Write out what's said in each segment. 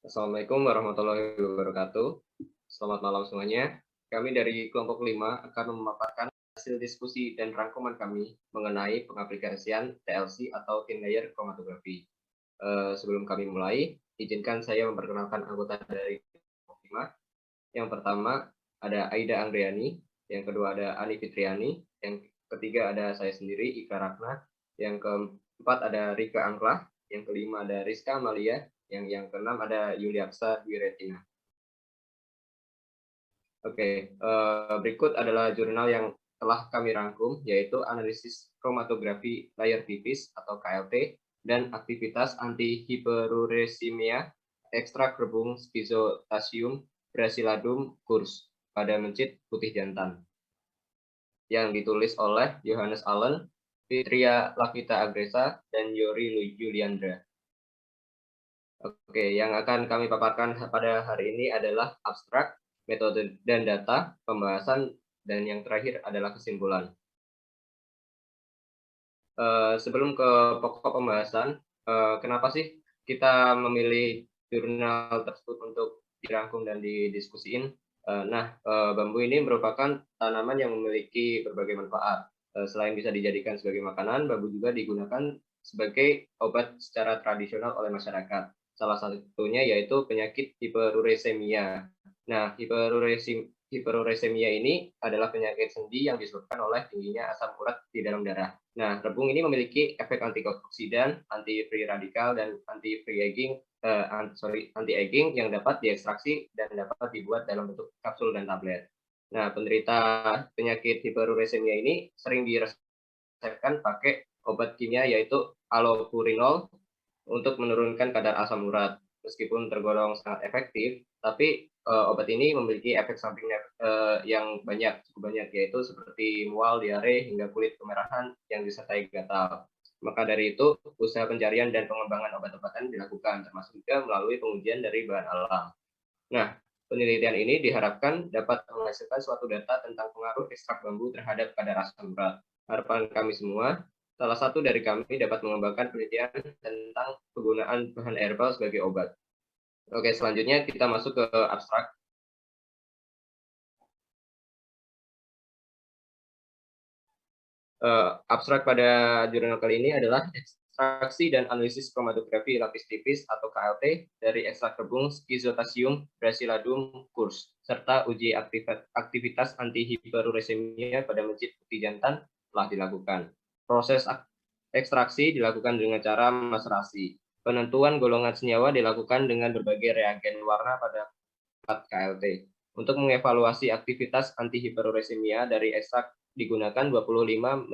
Assalamualaikum warahmatullahi wabarakatuh. Selamat malam semuanya. Kami dari kelompok 5 akan memaparkan hasil diskusi dan rangkuman kami mengenai pengaplikasian TLC atau Thin Layer Chromatography. Sebelum kami mulai, izinkan saya memperkenalkan anggota dari kelompok 5. Yang pertama ada Aida Angriani, yang kedua ada Ani Fitriani, yang ketiga ada saya sendiri, Ika Ratna, yang keempat ada Rika Angklah, yang kelima ada Rizka Amalia, yang keenam ada Yuliaksa Wiretina. Oke, berikut adalah jurnal yang telah kami rangkum, yaitu analisis kromatografi layar tipis atau KLT dan aktivitas antihiperuresimia ekstrak rebung Schizotasium brachiladum kurs pada mencit putih jantan, yang ditulis oleh Johannes Allen, Fitria Lavita Agresa, dan Yori Yuliandra. Oke, yang akan kami paparkan pada hari ini adalah abstrak, metode dan data, pembahasan, dan yang terakhir adalah kesimpulan. Sebelum ke pokok pembahasan, kenapa sih kita memilih jurnal tersebut untuk dirangkum dan didiskusiin? Bambu ini merupakan tanaman yang memiliki berbagai manfaat. Selain bisa dijadikan sebagai makanan, bambu juga digunakan sebagai obat secara tradisional oleh masyarakat. Salah satunya yaitu penyakit hiperuresemia. Nah, hiperuresemia ini adalah penyakit sendi yang disebabkan oleh tingginya asam urat di dalam darah. Nah, rebung ini memiliki efek antioksidan, anti-free radikal, dan anti-aging yang dapat diekstraksi dan dapat dibuat dalam bentuk kapsul dan tablet. Nah, penderita penyakit hiperuresemia ini sering diresepkan pakai obat kimia yaitu allopurinol untuk menurunkan kadar asam urat. Meskipun tergolong sangat efektif, tapi obat ini memiliki efek samping yang cukup banyak, yaitu seperti mual, diare, hingga kulit kemerahan yang disertai gatal. Maka dari itu, usaha pencarian dan pengembangan obat-obatan dilakukan, termasuk juga melalui pengujian dari bahan alam. Nah, penelitian ini diharapkan dapat menghasilkan suatu data tentang pengaruh ekstrak bambu terhadap kadar asam urat. Harapan kami semua, salah satu dari kami dapat mengembangkan penelitian tentang penggunaan bahan herbal sebagai obat. Oke, selanjutnya kita masuk ke abstrak. Abstrak pada jurnal kali ini adalah ekstraksi dan analisis kromatografi lapis tipis atau KLT dari ekstrak rebung Schizotasium brachiladum kurs, serta uji aktivitas antihiperuresemia pada mencit putih jantan telah dilakukan. Proses ekstraksi dilakukan dengan cara maserasi. Penentuan golongan senyawa dilakukan dengan berbagai reagen warna pada KLT. Untuk mengevaluasi aktivitas antihiperuresemia dari ekstrak digunakan 25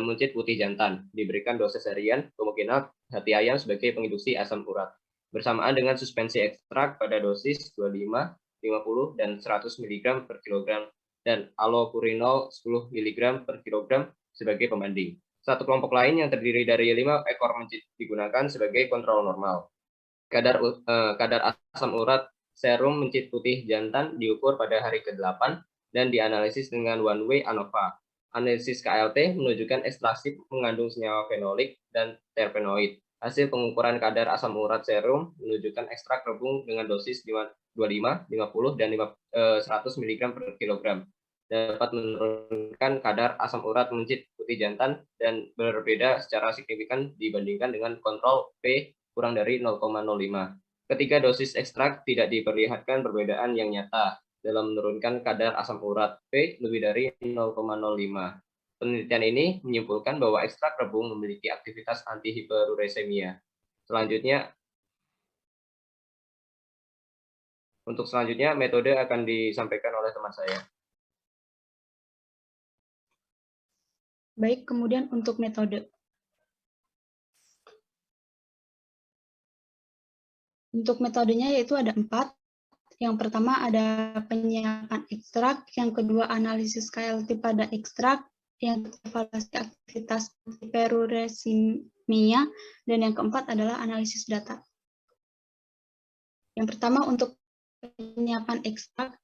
mencit putih jantan, diberikan dosis harian, kemungkinan hati ayam sebagai penginduksi asam urat, bersamaan dengan suspensi ekstrak pada dosis 25, 50, dan 100 mg per kilogram, dan allopurinol 10 mg per kilogram sebagai pembanding. Satu kelompok lain yang terdiri dari 5 ekor mencit digunakan sebagai kontrol normal. Kadar asam urat serum mencit putih jantan diukur pada hari ke-8 dan dianalisis dengan one-way ANOVA. Analisis KLT menunjukkan ekstraksi mengandung senyawa fenolik dan terpenoid. Hasil pengukuran kadar asam urat serum menunjukkan ekstrak rebung dengan dosis 25, 50, dan 100 mg per kilogram dapat menurunkan kadar asam urat mencit putih jantan dan berbeda secara signifikan dibandingkan dengan kontrol P kurang dari 0,05. Ketika dosis ekstrak tidak diperlihatkan perbedaan yang nyata dalam menurunkan kadar asam urat P lebih dari 0,05. Penelitian ini menyimpulkan bahwa ekstrak rebung memiliki aktivitas antihiperuresemia. Untuk selanjutnya, metode akan disampaikan oleh teman saya. Baik, kemudian untuk metode. Untuk metodenya yaitu ada 4. Yang pertama ada penyiapan ekstrak, yang kedua analisis KLT pada ekstrak, yang ketiga evaluasi aktivitas hiperuresemia, dan yang keempat adalah analisis data. Yang pertama untuk penyiapan ekstrak,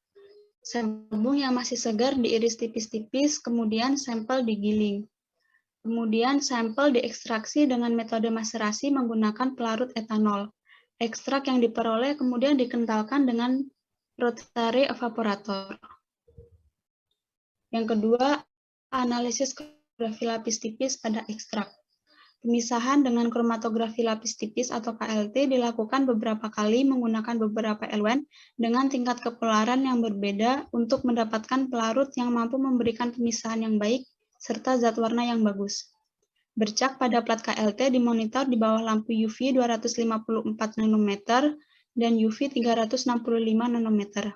sampel rebung yang masih segar diiris tipis-tipis, kemudian sampel digiling. Kemudian sampel diekstraksi dengan metode maserasi menggunakan pelarut etanol. Ekstrak yang diperoleh kemudian dikentalkan dengan rotary evaporator. Yang kedua, analisis kromatografi lapis tipis pada ekstrak. Pemisahan dengan kromatografi lapis tipis atau KLT dilakukan beberapa kali menggunakan beberapa elemen dengan tingkat kepolaran yang berbeda untuk mendapatkan pelarut yang mampu memberikan pemisahan yang baik serta zat warna yang bagus. Bercak pada plat KLT dimonitor di bawah lampu UV 254 nanometer dan UV 365 nanometer.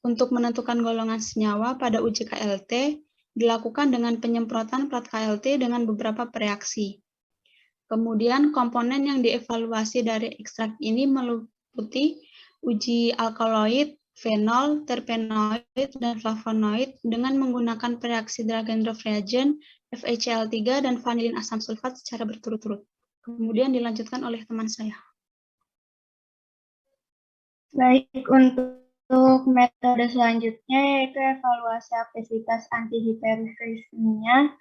Untuk menentukan golongan senyawa pada uji KLT dilakukan dengan penyemprotan plat KLT dengan beberapa reaksi. Kemudian komponen yang dievaluasi dari ekstrak ini meliputi uji alkaloid, fenol, terpenoid, dan flavonoid dengan menggunakan reaksi Dragendorf reagent, FeCl3, dan vanilin asam sulfat secara berturut-turut. Kemudian dilanjutkan oleh teman saya. Baik, untuk metode selanjutnya yaitu evaluasi aktivitas antihiperuremia.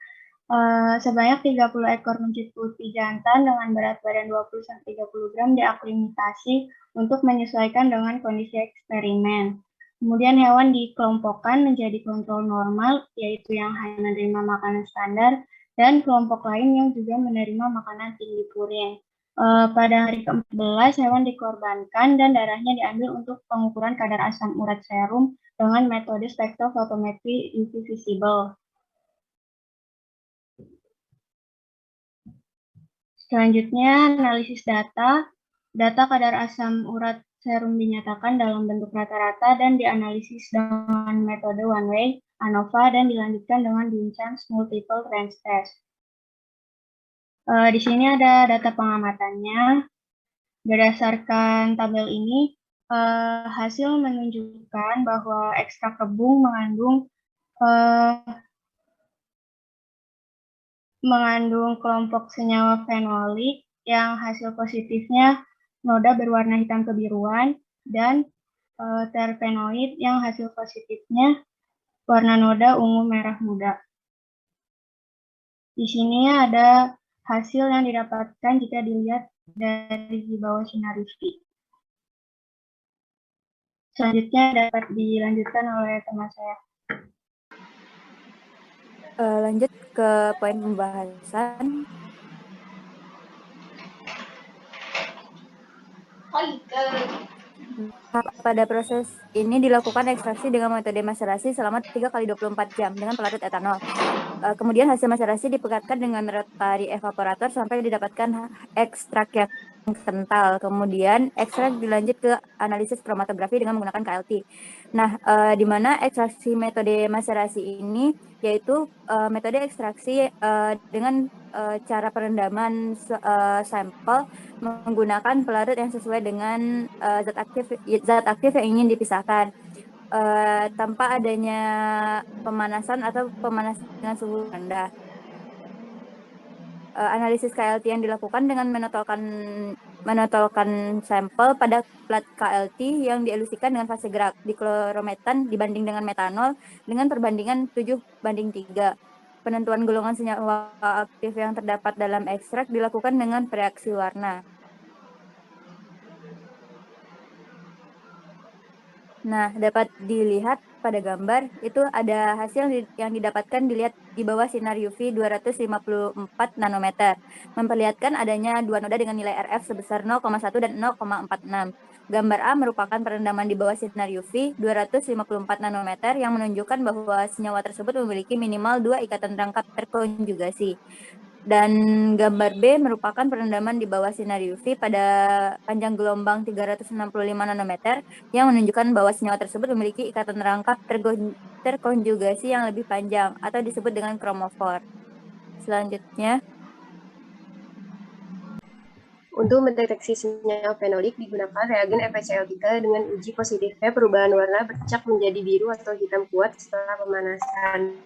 Sebanyak 30 ekor mencit putih jantan dengan berat badan 20-30 gram diaklimatasi untuk menyesuaikan dengan kondisi eksperimen. Kemudian hewan dikelompokkan menjadi kontrol normal, yaitu yang hanya menerima makanan standar, dan kelompok lain yang juga menerima makanan tinggi purin. Pada hari ke-14, hewan dikorbankan dan darahnya diambil untuk pengukuran kadar asam urat serum dengan metode spektrofotometri UV visible. Selanjutnya, analisis data. Data kadar asam urat serum dinyatakan dalam bentuk rata-rata dan dianalisis dengan metode one-way, ANOVA, dan dilanjutkan dengan Binchang's multiple range test. Di sini ada data pengamatannya. Berdasarkan tabel ini, hasil menunjukkan bahwa ekstrak rebung mengandung kelompok senyawa fenolik yang hasil positifnya noda berwarna hitam kebiruan dan terpenoid yang hasil positifnya warna noda ungu merah muda. Di sini ada hasil yang didapatkan jika dilihat dari di bawah sinar UV. Selanjutnya dapat dilanjutkan oleh teman saya. Lanjut ke poin pembahasan. Pada proses ini dilakukan ekstraksi dengan metode maserasi selama 3 kali 24 jam dengan pelarut etanol. Kemudian hasil maserasi dipekatkan dengan rotary evaporator sampai didapatkan ekstrak yang kental. Kemudian ekstrak dilanjut ke analisis kromatografi dengan menggunakan KLT. Nah, di mana ekstraksi metode maserasi ini yaitu metode ekstraksi dengan cara perendaman sampel menggunakan pelarut yang sesuai dengan zat aktif yang ingin dipisahkan tanpa adanya pemanasan atau pemanasan dengan suhu rendah. Analisis KLT yang dilakukan dengan menotolkan sampel pada plat KLT yang dielusikan dengan fase gerak diklorometan dibanding dengan metanol dengan perbandingan 7:3. Penentuan golongan senyawa aktif yang terdapat dalam ekstrak dilakukan dengan reaksi warna. Nah, dapat dilihat pada gambar itu ada hasil yang didapatkan dilihat di bawah sinar UV 254 nanometer, memperlihatkan adanya dua noda dengan nilai RF sebesar 0,1 dan 0,46. Gambar A merupakan perendaman di bawah sinar UV 254 nanometer yang menunjukkan bahwa senyawa tersebut memiliki minimal 2 ikatan rangkap terkonjugasi. Dan gambar B merupakan perendaman di bawah sinar UV pada panjang gelombang 365 nanometer yang menunjukkan bahwa senyawa tersebut memiliki ikatan rangkap terkonjugasi yang lebih panjang atau disebut dengan kromofor. Selanjutnya, untuk mendeteksi senyawa fenolik digunakan reagen FeCl3 dengan uji positifnya perubahan warna bercak menjadi biru atau hitam kuat setelah pemanasan.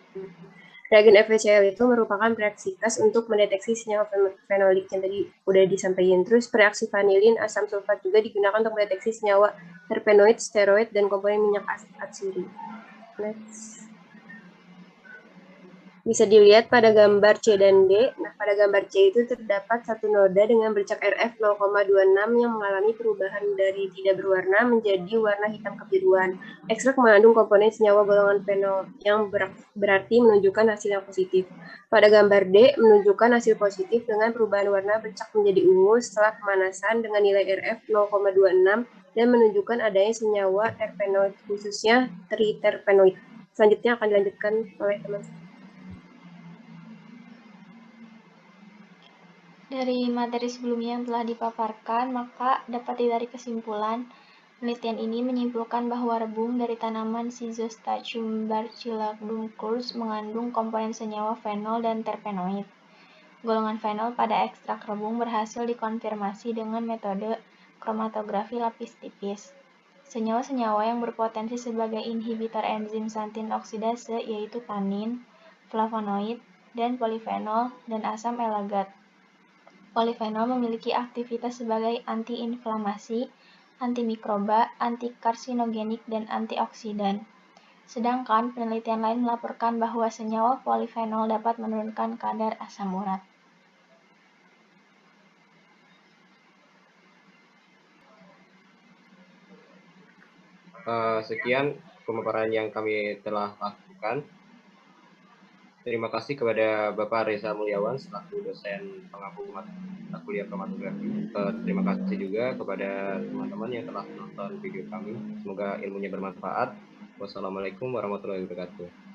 Reagen FeCl itu merupakan reaksi khas untuk mendeteksi senyawa fenolik yang tadi udah disampaikan. Terus reaksi vanilin asam sulfat juga digunakan untuk mendeteksi senyawa terpenoid, steroid, dan komponen minyak atsiri. Next. Bisa dilihat pada gambar C dan D. Nah, pada gambar C itu terdapat satu noda dengan bercak RF 0,26 yang mengalami perubahan dari tidak berwarna menjadi warna hitam kebiruan. Ekstrak mengandung komponen senyawa golongan fenol yang berarti menunjukkan hasil yang positif. Pada gambar D menunjukkan hasil positif dengan perubahan warna bercak menjadi ungu setelah pemanasan dengan nilai RF 0,26 dan menunjukkan adanya senyawa terpenoid, khususnya triterpenoid. Selanjutnya akan dilanjutkan oleh teman-teman. Dari materi sebelumnya yang telah dipaparkan, maka dapat ditarik kesimpulan, penelitian ini menyimpulkan bahwa rebung dari tanaman Schizostachys bacillacum curls mengandung komponen senyawa fenol dan terpenoid. Golongan fenol pada ekstrak rebung berhasil dikonfirmasi dengan metode kromatografi lapis tipis. Senyawa-senyawa yang berpotensi sebagai inhibitor enzim santin oksidase yaitu tanin, flavonoid, dan polifenol, dan asam elagat. Polifenol memiliki aktivitas sebagai antiinflamasi, antimikroba, antikarsinogenik, dan antioksidan. Sedangkan penelitian lain melaporkan bahwa senyawa polifenol dapat menurunkan kadar asam urat. Sekian pemaparan yang kami telah lakukan. Terima kasih kepada Bapak Reza Mulyawan selaku dosen pengampu mata kuliah kromatografi. Terima kasih juga kepada teman-teman yang telah menonton video kami. Semoga ilmunya bermanfaat. Wassalamualaikum warahmatullahi wabarakatuh.